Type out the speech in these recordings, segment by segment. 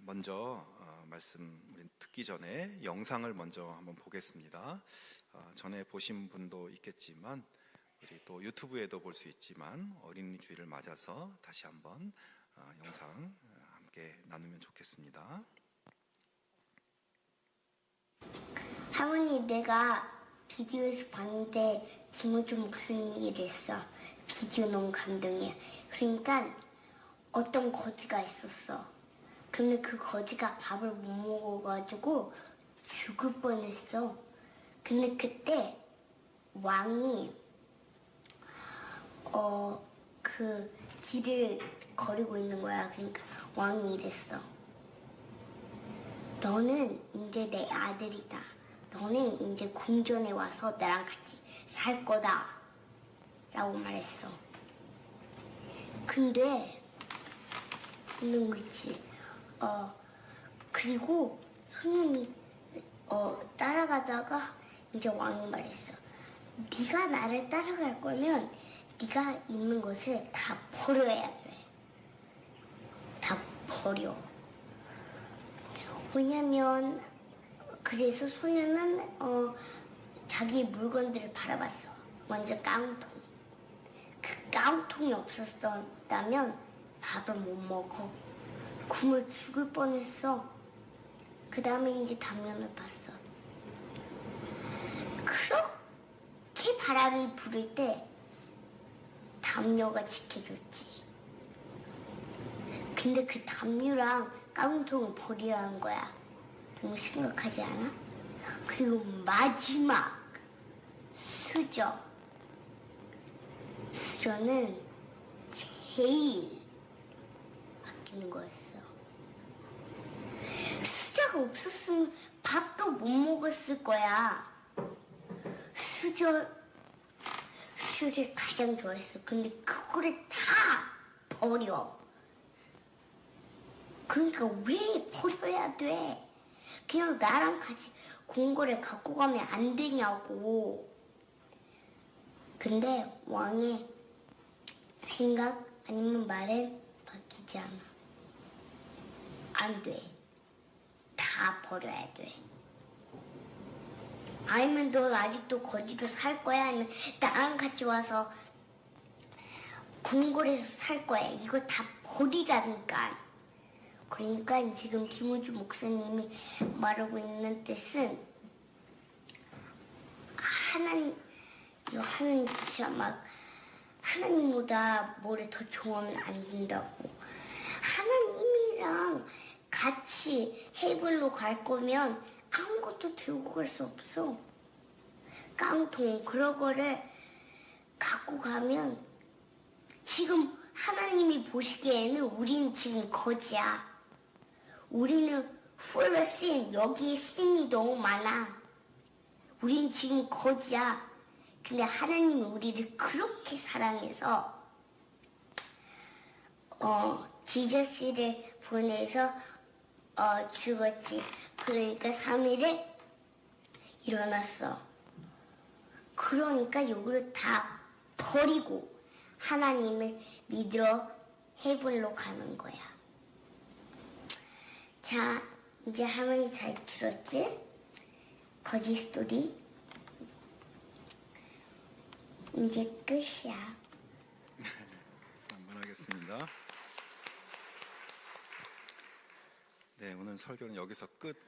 먼저 말씀 우리 듣기 전에 영상을 먼저 한번 보겠습니다. 전에 보신 분도 있겠지만 우리 또 유튜브에도 볼 수 있지만 어린이 주일을 맞아서 다시 한번 영상 함께 나누면 좋겠습니다. 할머니, 내가 비디오에서 봤는데 김우중 목사님이 이랬어. 비디오 너무 감동이야. 그러니까 어떤 거지가 있었어. 근데 그 거지가 밥을 못 먹어가지고 죽을 뻔했어. 근데 그때 왕이 그 길을 거리고 있는 거야. 그러니까 왕이 이랬어. 너는 이제 내 아들이다. 너는 이제 궁전에 와서 나랑 같이 살 거다. 라고 말했어. 근데 있는 거 있지. 그리고 소년이 따라가다가 이제 왕이 말했어. 네가 나를 따라갈 거면 네가 있는 것을 다 버려야 돼. 다 버려. 왜냐면 그래서 소년은 자기 물건들을 바라봤어. 먼저 깡통. 그 깡통이 없었다면 밥을 못 먹어. 굶어 죽을 뻔했어. 그 다음에 이제 담요를 봤어. 그렇게 바람이 불을 때 담요가 지켜줬지. 근데 그 담요랑 깡통을 버리라는 거야. 너무 심각하지 않아? 그리고 마지막 수저. 수저는 제일 아끼는 거였어. 수저가 없었으면 밥도 못 먹었을 거야. 수저를 가장 좋아했어. 근데 그거를 다 버려. 그러니까 왜 버려야 돼? 그냥 나랑 같이 궁궐에 갖고 가면 안 되냐고. 근데 왕의 생각 아니면 말은 바뀌지 않아. 안 돼. 다 버려야 돼. 아니면 넌 아직도 거지로 살 거야? 아니면 나랑 같이 와서 궁궐에서 살 거야? 이거 다 버리라니까. 그러니까 지금 김우주 목사님이 말하고 있는 뜻은 이거 하나님 진짜 막 하나님보다 뭐를 더 좋아하면 안 된다고. 하나님이랑 같이 헤이븐로 갈 거면 아무것도 들고 갈 수 없어. 깡통 그런 거를 갖고 가면 지금 하나님이 보시기에는 우리는 지금 거지야. 우리는 풀로 씬 여기 씬이 너무 많아. 우린 지금 거지야. 근데 하나님이 우리를 그렇게 사랑해서 지저스를 보내서 죽었지. 그러니까 3일에 일어났어. 그러니까 이거를 다 버리고 하나님을 믿으러 헤븐로 가는 거야. 자, 이제 할머니 잘 들었지? 거지 스토리. 이제 끝이야. 박수 한번 하겠습니다. 네, 오늘 설교는 여기서 끝.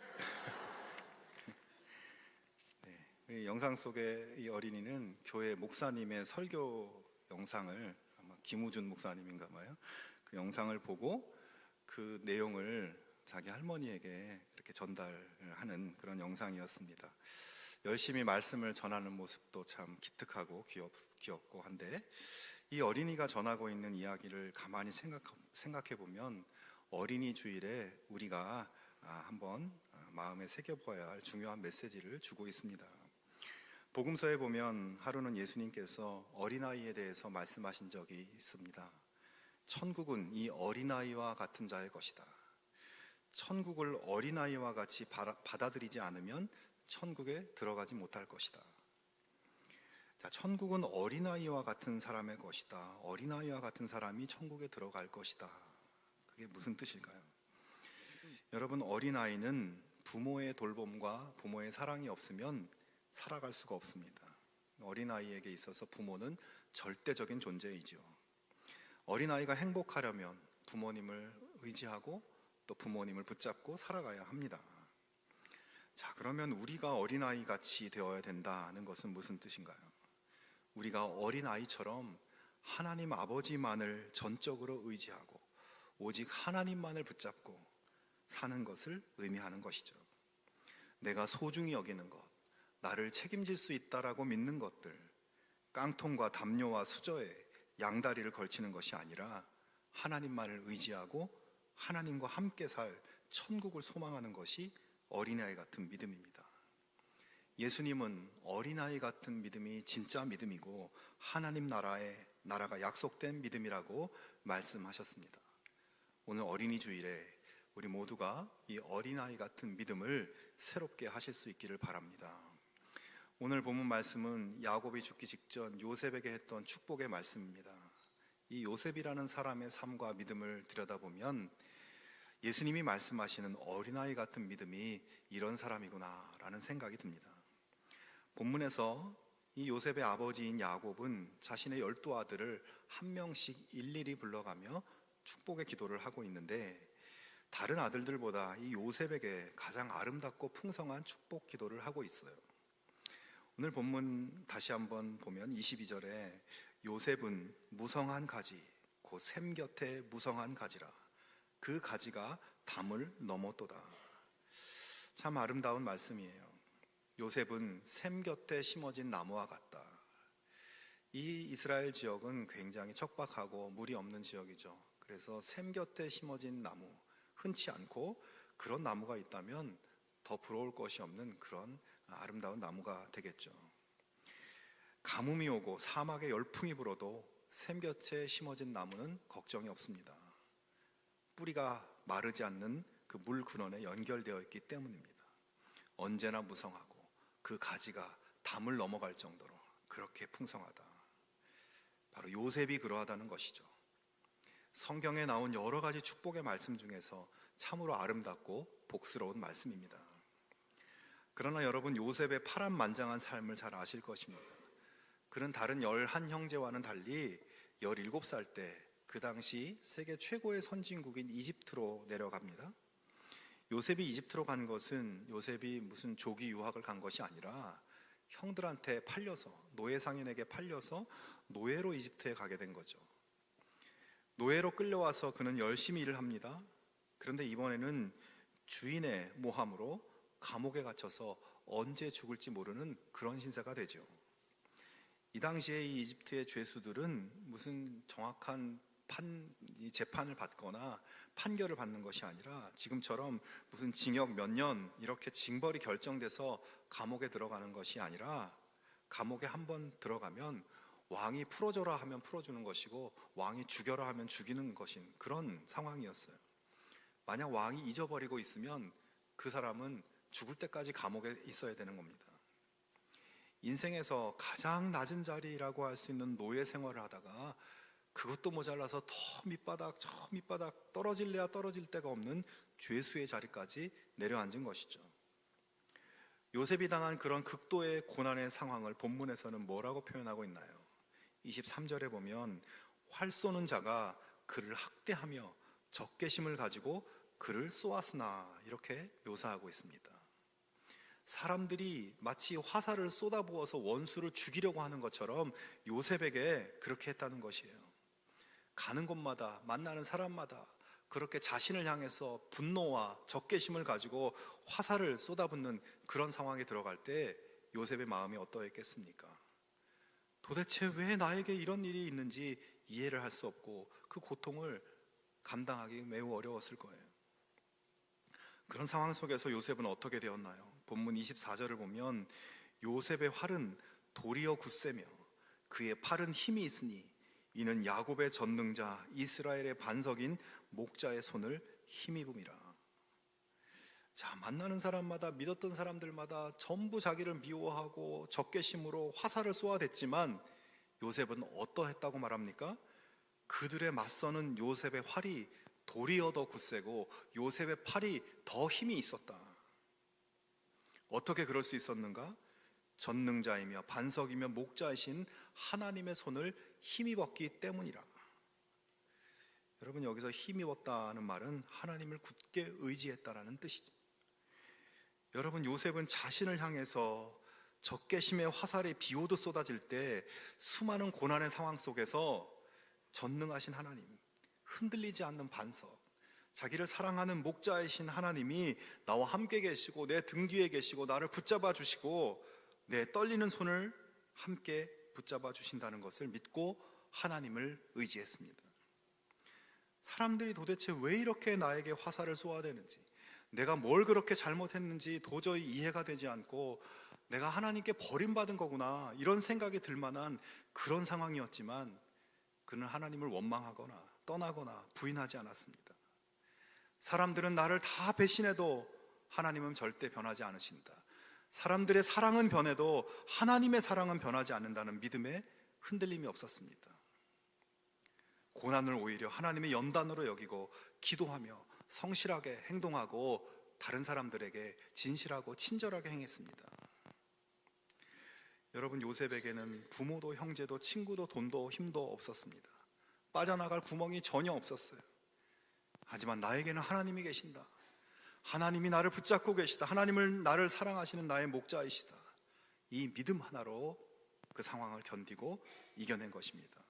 네, 이 영상 속의 이 어린이는 교회 목사님의 설교 영상을 아마 김우준 목사님인가 봐요. 그 영상을 보고 그 내용을 자기 할머니에게 이렇게 전달하는 그런 영상이었습니다. 열심히 말씀을 전하는 모습도 참 기특하고 귀엽고 한데 이 어린이가 전하고 있는 이야기를 가만히 생각해 보면 어린이 주일에 우리가 한번 마음에 새겨보아야 할 중요한 메시지를 주고 있습니다. 복음서에 보면 하루는 예수님께서 어린아이에 대해서 말씀하신 적이 있습니다. 천국은 이 어린아이와 같은 자의 것이다. 천국을 어린아이와 같이 받아들이지 않으면 천국에 들어가지 못할 것이다. 자, 천국은 어린아이와 같은 사람의 것이다. 어린아이와 같은 사람이 천국에 들어갈 것이다. 그게 무슨 뜻일까요? 여러분, 어린아이는 부모의 돌봄과 부모의 사랑이 없으면 살아갈 수가 없습니다. 어린아이에게 있어서 부모는 절대적인 존재이죠. 어린아이가 행복하려면 부모님을 의지하고 또 부모님을 붙잡고 살아가야 합니다. 자, 그러면 우리가 어린아이 같이 되어야 된다는 것은 무슨 뜻인가요? 우리가 어린아이처럼 하나님 아버지만을 전적으로 의지하고 오직 하나님만을 붙잡고 사는 것을 의미하는 것이죠. 내가 소중히 여기는 것, 나를 책임질 수 있다라고 믿는 것들, 깡통과 담요와 수저에 양다리를 걸치는 것이 아니라 하나님만을 의지하고 하나님과 함께 살 천국을 소망하는 것이 어린아이 같은 믿음입니다. 예수님은 어린아이 같은 믿음이 진짜 믿음이고 하나님 나라가 약속된 믿음이라고 말씀하셨습니다. 오늘 어린이 주일에 우리 모두가 이 어린아이 같은 믿음을 새롭게 하실 수 있기를 바랍니다. 오늘 본문 말씀은 야곱이 죽기 직전 요셉에게 했던 축복의 말씀입니다. 이 요셉이라는 사람의 삶과 믿음을 들여다보면 예수님이 말씀하시는 어린아이 같은 믿음이 이런 사람이구나 라는 생각이 듭니다. 본문에서 이 요셉의 아버지인 야곱은 자신의 12아들을 한 명씩 일일이 불러가며 축복의 기도를 하고 있는데, 다른 아들들보다 이 요셉에게 가장 아름답고 풍성한 축복 기도를 하고 있어요. 오늘 본문 다시 한번 보면 22절에 요셉은 무성한 가지 곧 샘 곁에 무성한 가지라 그 가지가 담을 넘었도다. 참 아름다운 말씀이에요. 요셉은 샘 곁에 심어진 나무와 같다. 이 이스라엘 지역은 굉장히 척박하고 물이 없는 지역이죠. 그래서 샘 곁에 심어진 나무, 흔치 않고 그런 나무가 있다면 더 부러울 것이 없는 그런 아름다운 나무가 되겠죠. 가뭄이 오고 사막에 열풍이 불어도 샘 곁에 심어진 나무는 걱정이 없습니다. 뿌리가 마르지 않는 그 물 근원에 연결되어 있기 때문입니다. 언제나 무성하고 그 가지가 담을 넘어갈 정도로 그렇게 풍성하다. 바로 요셉이 그러하다는 것이죠. 성경에 나온 여러 가지 축복의 말씀 중에서 참으로 아름답고 복스러운 말씀입니다. 그러나 여러분, 요셉의 파란만장한 삶을 잘 아실 것입니다. 그는 다른 11형제와는 달리 17살 때 그 당시 세계 최고의 선진국인 이집트로 내려갑니다. 요셉이 이집트로 간 것은 요셉이 무슨 조기 유학을 간 것이 아니라 형들한테 팔려서, 노예 상인에게 팔려서 노예로 이집트에 가게 된 거죠. 노예로 끌려와서 그는 열심히 일을 합니다. 그런데 이번에는 주인의 모함으로 감옥에 gat혀서 언제 죽을지 모르는 그런 신세가 되죠. 이 당시에 이 이집트의 죄수들은 무슨 정확한 재판을 받거나 판결을 받는 것이 아니라 지금처럼 무슨 징역 몇 년 이렇게 징벌이 결정돼서 감옥에 들어가는 것이 아니라, 감옥에 한번 들어가면 왕이 풀어줘라 하면 풀어주는 것이고 왕이 죽여라 하면 죽이는 것인 그런 상황이었어요. 만약 왕이 잊어버리고 있으면 그 사람은 죽을 때까지 감옥에 있어야 되는 겁니다. 인생에서 가장 낮은 자리라고 할 수 있는 노예 생활을 하다가 그것도 모자라서 저 밑바닥 떨어질래야 떨어질 데가 없는 죄수의 자리까지 내려앉은 것이죠. 요셉이 당한 그런 극도의 고난의 상황을 본문에서는 뭐라고 표현하고 있나요? 23절에 보면 활 쏘는 자가 그를 학대하며 적개심을 가지고 그를 쏘았으나 이렇게 묘사하고 있습니다. 사람들이 마치 화살을 쏟아부어서 원수를 죽이려고 하는 것처럼 요셉에게 그렇게 했다는 것이에요. 가는 곳마다 만나는 사람마다 그렇게 자신을 향해서 분노와 적개심을 가지고 화살을 쏟아붓는 그런 상황에 들어갈 때 요셉의 마음이 어떠했겠습니까? 도대체 왜 나에게 이런 일이 있는지 이해를 할 수 없고 그 고통을 감당하기 매우 어려웠을 거예요. 그런 상황 속에서 요셉은 어떻게 되었나요? 본문 24절을 보면 요셉의 활은 도리어 굳세며 그의 팔은 힘이 있으니 이는 야곱의 전능자 이스라엘의 반석인 목자의 손을 힘입음이라. 자, 만나는 사람마다, 믿었던 사람들마다 전부 자기를 미워하고 적개심으로 화살을 쏘아댔지만 요셉은 어떠했다고 말합니까? 그들의 맞서는 요셉의 활이 도리어 더 굳세고 요셉의 팔이 더 힘이 있었다. 어떻게 그럴 수 있었는가? 전능자이며 반석이며 목자이신 하나님의 손을 힘입었기 때문이라. 여러분, 여기서 힘입었다는 말은 하나님을 굳게 의지했다라는 뜻이죠. 여러분, 요셉은 자신을 향해서 적개심의 화살이 비오듯 쏟아질 때 수많은 고난의 상황 속에서 전능하신 하나님, 흔들리지 않는 반석, 자기를 사랑하는 목자이신 하나님이 나와 함께 계시고 내 등 뒤에 계시고 나를 붙잡아 주시고 내 떨리는 손을 함께 붙잡아 주신다는 것을 믿고 하나님을 의지했습니다. 사람들이 도대체 왜 이렇게 나에게 화살을 쏘아대는지, 내가 뭘 그렇게 잘못했는지 도저히 이해가 되지 않고 내가 하나님께 버림받은 거구나, 이런 생각이 들 만한 그런 상황이었지만 그는 하나님을 원망하거나 떠나거나 부인하지 않았습니다. 사람들은 나를 다 배신해도 하나님은 절대 변하지 않으신다. 사람들의 사랑은 변해도 하나님의 사랑은 변하지 않는다는 믿음에 흔들림이 없었습니다. 고난을 오히려 하나님의 연단으로 여기고 기도하며 성실하게 행동하고 다른 사람들에게 진실하고 친절하게 행했습니다. 여러분, 요셉에게는 부모도 형제도 친구도 돈도 힘도 없었습니다. 빠져나갈 구멍이 전혀 없었어요. 하지만 나에게는 하나님이 계신다. 하나님이 나를 붙잡고 계시다. 하나님을 나를 사랑하시는 나의 목자이시다. 이 믿음 하나로 그 상황을 견디고 이겨낸 것입니다.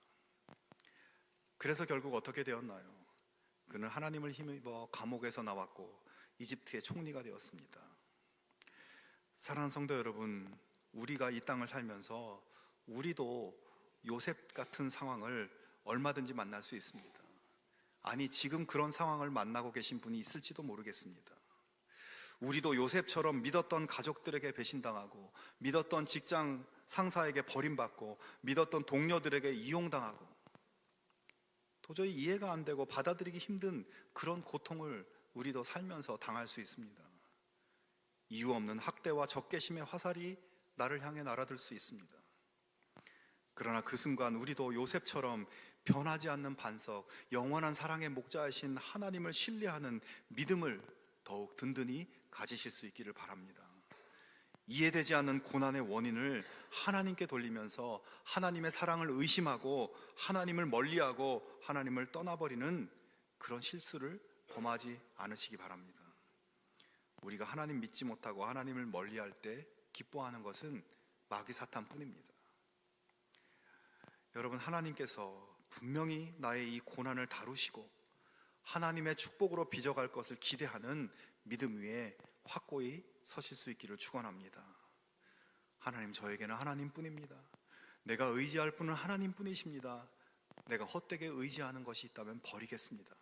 그래서 결국 어떻게 되었나요? 그는 하나님을 힘입어 감옥에서 나왔고 이집트의 총리가 되었습니다. 사랑하는 성도 여러분, 우리가 이 땅을 살면서 우리도 요셉 같은 상황을 얼마든지 만날 수 있습니다. 아니, 지금 그런 상황을 만나고 계신 분이 있을지도 모르겠습니다. 우리도 요셉처럼 믿었던 가족들에게 배신당하고, 믿었던 직장 상사에게 버림받고, 믿었던 동료들에게 이용당하고, 도저히 이해가 안 되고 받아들이기 힘든 그런 고통을 우리도 살면서 당할 수 있습니다. 이유 없는 학대와 적개심의 화살이 나를 향해 날아들 수 있습니다. 그러나 그 순간 우리도 요셉처럼 변하지 않는 반석, 영원한 사랑의 목자이신 하나님을 신뢰하는 믿음을 더욱 든든히 가지실 수 있기를 바랍니다. 이해되지 않는 고난의 원인을 하나님께 돌리면서 하나님의 사랑을 의심하고 하나님을 멀리하고 하나님을 떠나버리는 그런 실수를 범하지 않으시기 바랍니다. 우리가 하나님 믿지 못하고 하나님을 멀리할 때 기뻐하는 것은 마귀 사탄뿐입니다. 여러분, 하나님께서 분명히 나의 이 고난을 다루시고 하나님의 축복으로 빚어갈 것을 기대하는 믿음 위에 확고히 서실 수 있기를 축원합니다. 하나님, 저에게는 하나님뿐입니다. 내가 의지할 분은 하나님뿐이십니다. 내가 헛되게 의지하는 것이 있다면 버리겠습니다.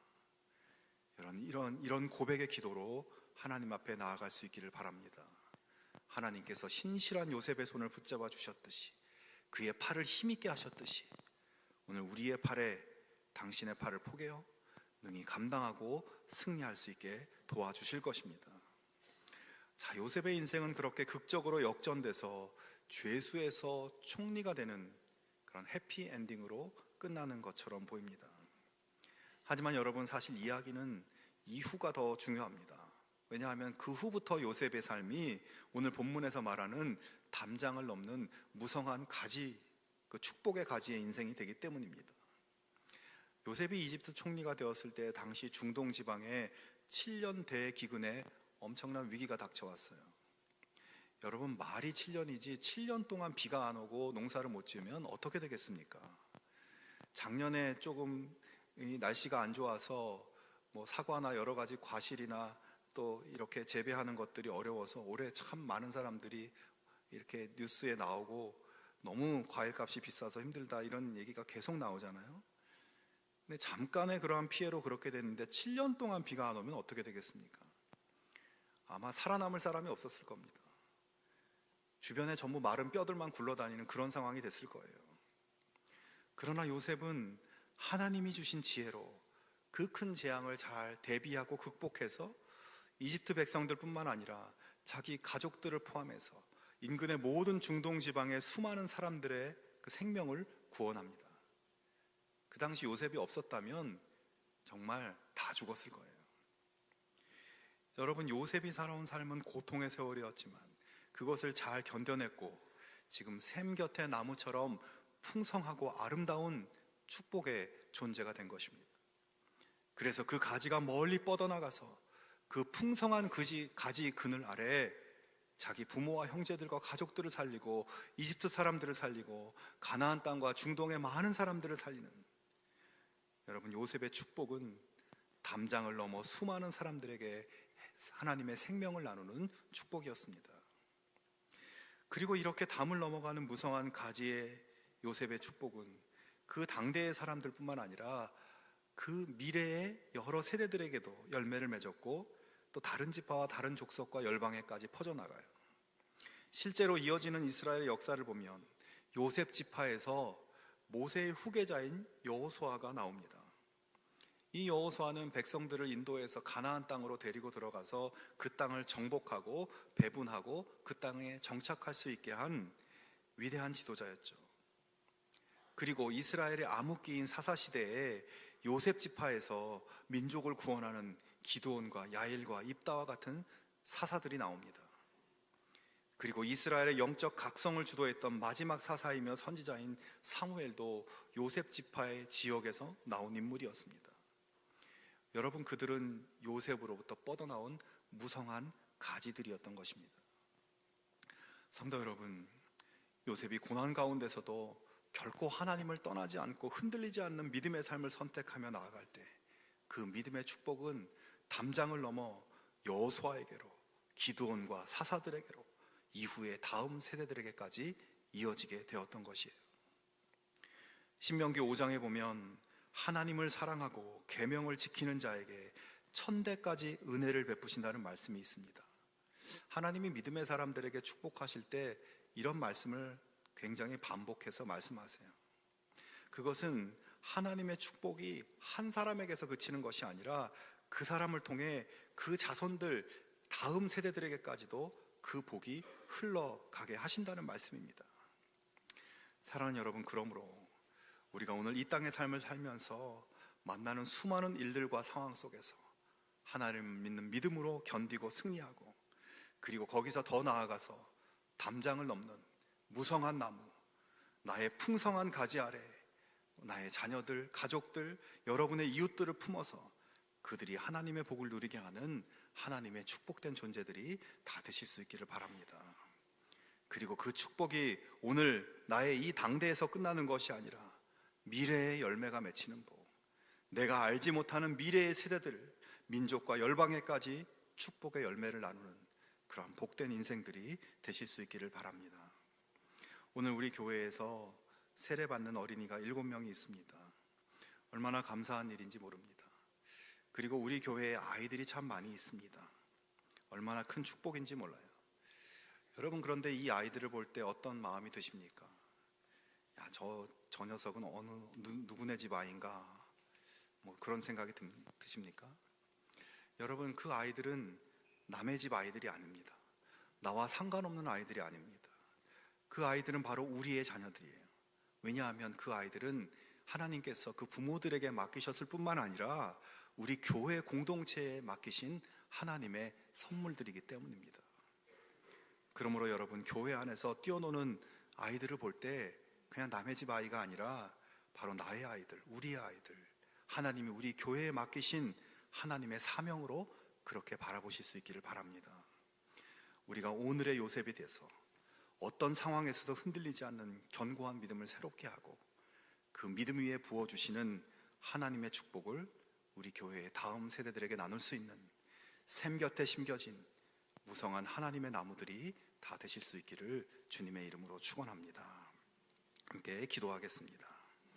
이런 고백의 기도로 하나님 앞에 나아갈 수 있기를 바랍니다. 하나님께서 신실한 요셉의 손을 붙잡아 주셨듯이, 그의 팔을 힘있게 하셨듯이 오늘 우리의 팔에 당신의 팔을 포개어 능히 감당하고 승리할 수 있게 도와주실 것입니다. 자, 요셉의 인생은 그렇게 극적으로 역전돼서 죄수에서 총리가 되는 그런 해피 엔딩으로 끝나는 것처럼 보입니다. 하지만 여러분, 사실 이야기는 이후가 더 중요합니다. 왜냐하면 그 후부터 요셉의 삶이 오늘 본문에서 말하는 담장을 넘는 무성한 가지, 그 축복의 가지의 인생이 되기 때문입니다. 요셉이 이집트 총리가 되었을 때 당시 중동 지방에 7년 대기근에 엄청난 위기가 닥쳐왔어요. 여러분, 말이 7년이지 7년 동안 비가 안 오고 농사를 못 지으면 어떻게 되겠습니까? 작년에 조금 날씨가 안 좋아서 뭐 사과나 여러 가지 과실이나 또 이렇게 재배하는 것들이 어려워서 올해 참 많은 사람들이 이렇게 뉴스에 나오고 너무 과일값이 비싸서 힘들다, 이런 얘기가 계속 나오잖아요. 근데 잠깐의 그러한 피해로 그렇게 됐는데 7년 동안 비가 안 오면 어떻게 되겠습니까? 아마 살아남을 사람이 없었을 겁니다. 주변에 전부 마른 뼈들만 굴러다니는 그런 상황이 됐을 거예요. 그러나 요셉은 하나님이 주신 지혜로 그 큰 재앙을 잘 대비하고 극복해서 이집트 백성들뿐만 아니라 자기 가족들을 포함해서 인근의 모든 중동 지방의 수많은 사람들의 그 생명을 구원합니다. 그 당시 요셉이 없었다면 정말 다 죽었을 거예요. 여러분, 요셉이 살아온 삶은 고통의 세월이었지만 그것을 잘 견뎌냈고 지금 샘 곁의 나무처럼 풍성하고 아름다운 축복의 존재가 된 것입니다. 그래서 그 가지가 멀리 뻗어나가서 그 풍성한 가지 그늘 아래에 자기 부모와 형제들과 가족들을 살리고 이집트 사람들을 살리고 가나안 땅과 중동의 많은 사람들을 살리는, 여러분, 요셉의 축복은 담장을 넘어 수많은 사람들에게 하나님의 생명을 나누는 축복이었습니다. 그리고 이렇게 담을 넘어가는 무성한 가지의 요셉의 축복은 그 당대의 사람들뿐만 아니라 그 미래의 여러 세대들에게도 열매를 맺었고 또 다른 지파와 다른 족속과 열방에까지 퍼져나가요. 실제로 이어지는 이스라엘의 역사를 보면 요셉 지파에서 모세의 후계자인 여호수아가 나옵니다. 이 여호수아는 백성들을 인도해서 가나안 땅으로 데리고 들어가서 그 땅을 정복하고 배분하고 그 땅에 정착할 수 있게 한 위대한 지도자였죠. 그리고 이스라엘의 암흑기인 사사시대에 요셉 지파에서 민족을 구원하는 기드온과 야일과 입다와 같은 사사들이 나옵니다. 그리고 이스라엘의 영적 각성을 주도했던 마지막 사사이며 선지자인 사무엘도 요셉 지파의 지역에서 나온 인물이었습니다. 여러분, 그들은 요셉으로부터 뻗어나온 무성한 가지들이었던 것입니다. 성도 여러분, 요셉이 고난 가운데서도 결코 하나님을 떠나지 않고 흔들리지 않는 믿음의 삶을 선택하며 나아갈 때 그 믿음의 축복은 담장을 넘어 여호수아에게로, 기드온과 사사들에게로, 이후의 다음 세대들에게까지 이어지게 되었던 것이에요. 신명기 5장에 보면 하나님을 사랑하고 계명을 지키는 자에게 천대까지 은혜를 베푸신다는 말씀이 있습니다. 하나님이 믿음의 사람들에게 축복하실 때 이런 말씀을 굉장히 반복해서 말씀하세요. 그것은 하나님의 축복이 한 사람에게서 그치는 것이 아니라 그 사람을 통해 그 자손들, 다음 세대들에게까지도 그 복이 흘러가게 하신다는 말씀입니다. 사랑하는 여러분, 그러므로 우리가 오늘 이 땅의 삶을 살면서 만나는 수많은 일들과 상황 속에서 하나님을 믿는 믿음으로 견디고 승리하고, 그리고 거기서 더 나아가서 담장을 넘는 무성한 나무, 나의 풍성한 가지 아래 나의 자녀들, 가족들, 여러분의 이웃들을 품어서 그들이 하나님의 복을 누리게 하는 하나님의 축복된 존재들이 다 되실 수 있기를 바랍니다. 그리고 그 축복이 오늘 나의 이 당대에서 끝나는 것이 아니라 미래의 열매가 맺히는 복, 내가 알지 못하는 미래의 세대들, 민족과 열방에까지 축복의 열매를 나누는 그러한 복된 인생들이 되실 수 있기를 바랍니다. 오늘 우리 교회에서 세례받는 어린이가 7명이 있습니다. 얼마나 감사한 일인지 모릅니다. 그리고 우리 교회에 아이들이 참 많이 있습니다. 얼마나 큰 축복인지 몰라요. 여러분, 그런데 이 아이들을 볼 때 어떤 마음이 드십니까? 야, 저 녀석은 누구네 집 아이인가? 뭐 그런 생각이 드십니까? 여러분, 그 아이들은 남의 집 아이들이 아닙니다. 나와 상관없는 아이들이 아닙니다. 그 아이들은 바로 우리의 자녀들이에요. 왜냐하면 그 아이들은 하나님께서 그 부모들에게 맡기셨을 뿐만 아니라 우리 교회 공동체에 맡기신 하나님의 선물들이기 때문입니다. 그러므로 여러분, 교회 안에서 뛰어노는 아이들을 볼 때 그냥 남의 집 아이가 아니라 바로 나의 아이들, 우리의 아이들, 하나님이 우리 교회에 맡기신 하나님의 사명으로 그렇게 바라보실 수 있기를 바랍니다. 우리가 오늘의 요셉이 돼서 어떤 상황에서도 흔들리지 않는 견고한 믿음을 새롭게 하고 그 믿음 위에 부어주시는 하나님의 축복을 우리 교회의 다음 세대들에게 나눌 수 있는 샘 곁에 심겨진 무성한 하나님의 나무들이 다 되실 수 있기를 주님의 이름으로 축원합니다. 함께 기도하겠습니다.